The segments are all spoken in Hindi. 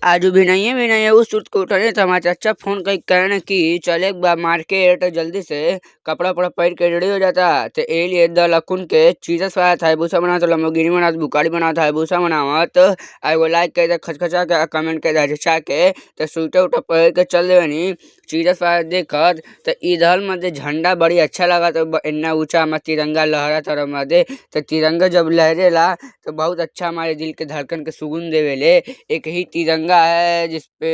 आजू भी नहीं है उस सूट को उठाने तो हमारा चाचा फोन कई कहने की चले एक बार मार्केट जल्दी से कपड़ा उपड़ा पहन के रेडी हो जाता। तो ए लिए दलकुन के चीजें स्वाया था भूसा बना तो लम्बोगिनी बना बुकारी बना था भूसा बनावत आई वो लाइक कर खचखचा के कमेंट कर झचा के तो सूटे उटा पहन के चल देवनी चीजें स्वाया देखत। तो इधर मध्य झंडा बड़ी अच्छा लगा तो इतना ऊंचा हमारा तिरंगा लहरा था मध्य। तो तिरंगा जब लहरेला तो बहुत अच्छा हमारे दिल के धड़कन के सुकून देवेले। एक ही तिरंगा है जिसपे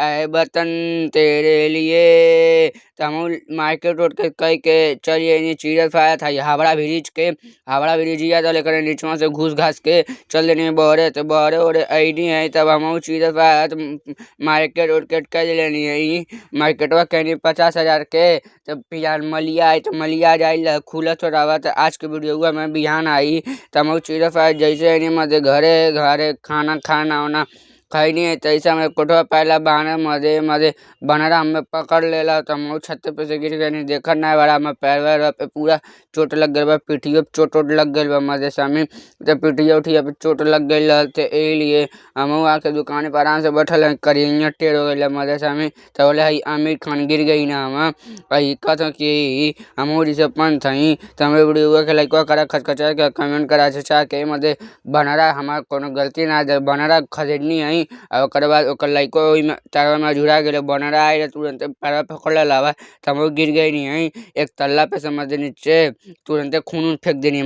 आए वतन तेरे लिए। तो हम मार्केट रोड के कह के चलिए चीरस आया था हावड़ा ब्रिज के हावड़ा ब्रिज था लेकर नीचवा से घूस घास के चल देने बहरे तो बहरे ओरे ऐनी है तब हम चीरस आया तो मार्केट उर्केट कर लेनी है मार्केटवा कहनी 50,000 के। तब यार मलिया आई तो मलिया जाए खुला थोड़ा तो आज के वीडियो में बिहान आई तो हम चीरस आया जैसे मध्य घरे घरे खाना खाना वाना खाई नहीं है तैसा में कोठवा पहला बहाना मधे मधे बनरा हमें पकड़ लेला तो हम छत पे से गिर गए नहीं देखा ना बड़ा हमें पैर वैर पे पूरा चोट लग गई बा पिठियो पे चोट लग गई बा मधे सामी तो पिठिया उठिया पे चोट लग गई थे ए लिए हम आके दुकान पर आराम से बैठल है करिया टेढ़ हो गई मधे सामी तो बोले हई आमिर खान गिर गई ना हम वही कहता कि हम जैसे पंथ हई तो हमें वीडियो के लाइक करा खचखचा के कमेंट करा चाचा के मधे बनरा हमार कोनो गलती ना बनरा खरीदनी है और ओकर बाद ओकर लइको ओइमे तारवा में झुरा गेले बनरा आए तुरंत पैरवा पकड़ लेला तो हम गिर गई नहीं है एक तल्ला पे समझ नीचे तुरंत खून फेंक देनी।